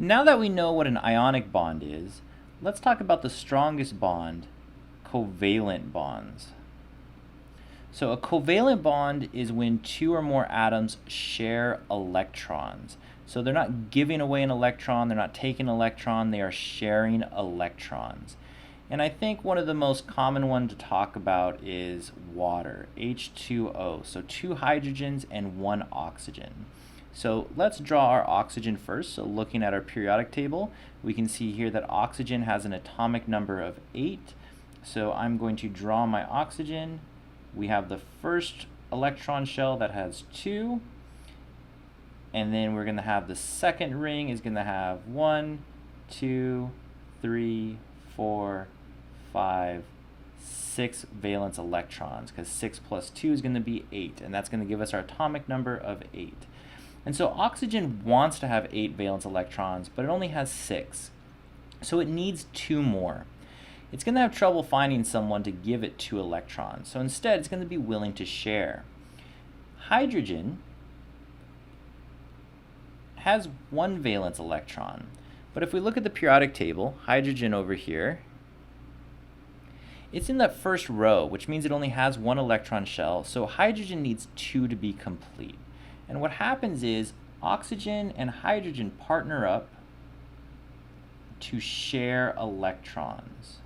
Now that we know what an ionic bond is, let's talk about the strongest bond, covalent bonds. So a covalent bond is when two or more atoms share electrons. So they're not giving away an electron, they're not taking an electron, they are sharing electrons. And I think one of the most common ones to talk about is water, H2O. So two hydrogens and one oxygen. So let's draw our oxygen first. So looking at our periodic table, we can see here that oxygen has an atomic number of 8. So I'm going to draw my oxygen. We have the first electron shell that has 2. And then we're going to have the second ring is going to have 1, 2, 3, 4, 5, 6 valence electrons, because 6 plus 2 is going to be 8, and that's going to give us our atomic number of 8. And so oxygen wants to have 8 valence electrons, but it only has 6. So it needs 2 more. It's going to have trouble finding someone to give it 2 electrons, so instead it's going to be willing to share. Hydrogen has 1 valence electron, but if we look at the periodic table, hydrogen over here, it's in that first row, which means it only has 1 electron shell, so hydrogen needs 2 to be complete. And what happens is oxygen and hydrogen partner up to share electrons.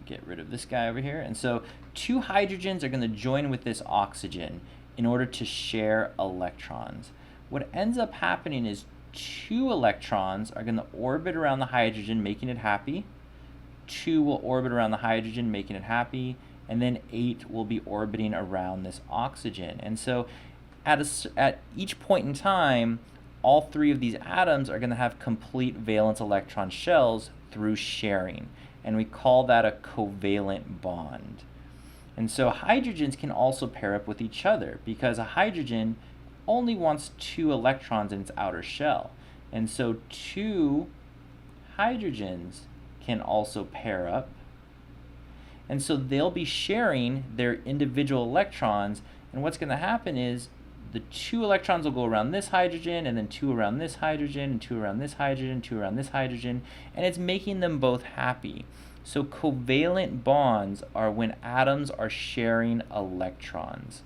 Get rid of this guy over here. And so 2 hydrogens are going to join with this oxygen in order to share electrons. What ends up happening is 2 electrons are going to orbit around the hydrogen, making it happy. 2 will orbit around the hydrogen, making it happy. And then 8 will be orbiting around this oxygen. And so at each point in time, all 3 of these atoms are going to have complete valence electron shells through sharing. And we call that a covalent bond. And so hydrogens can also pair up with each other, because a hydrogen only wants 2 electrons in its outer shell. And so 2 hydrogens can also pair up. And so they'll be sharing their individual electrons, and what's going to happen is the 2 electrons will go around this hydrogen, and then 2 around this hydrogen, and 2 around this hydrogen, 2 around this hydrogen, and it's making them both happy. So covalent bonds are when atoms are sharing electrons.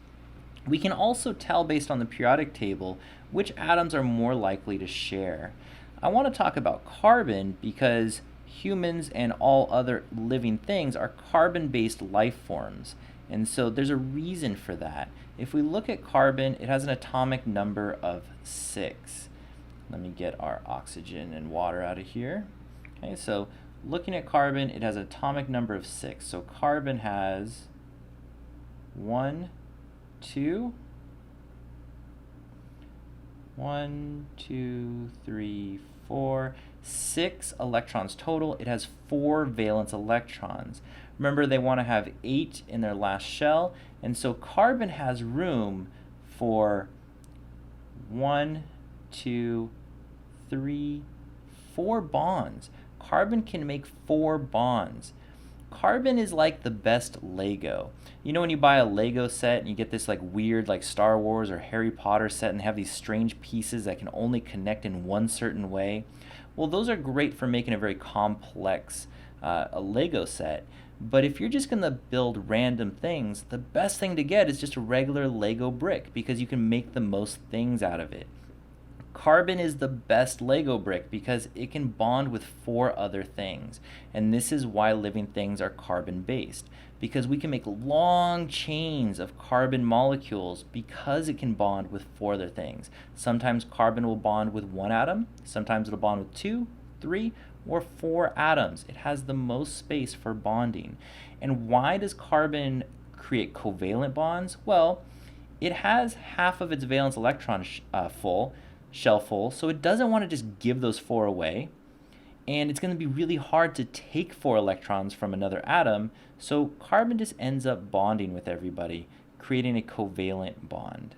We can also tell based on the periodic table which atoms are more likely to share. I want to talk about carbon because humans and all other living things are carbon-based life forms. And so there's a reason for that. If we look at carbon, it has an atomic number of 6. Let me get our oxygen and water out of here. Okay, so looking at carbon, it has an atomic number of 6. So carbon has 1, 2, 1, 2, 3, 4, 6 electrons total. It has 4 valence electrons. Remember, they want to have 8 in their last shell, and so carbon has room for 1, 2, 3, 4 bonds. Carbon can make 4 bonds. Carbon is like the best Lego. You know when you buy a Lego set and you get this like weird like Star Wars or Harry Potter set and have these strange pieces that can only connect in one certain way? Well, those are great for making a very complex a Lego set. But if you're just going to build random things, the best thing to get is just a regular Lego brick because you can make the most things out of it. Carbon is the best Lego brick because it can bond with 4 other things. And this is why living things are carbon-based, because we can make long chains of carbon molecules because it can bond with 4 other things. Sometimes carbon will bond with 1 atom, sometimes it'll bond with 2, 3, or 4 atoms. It has the most space for bonding. And why does carbon create covalent bonds? Well, it has half of its valence electron shell full, so it doesn't want to just give those 4 away, and it's going to be really hard to take 4 electrons from another atom, so carbon just ends up bonding with everybody, creating a covalent bond.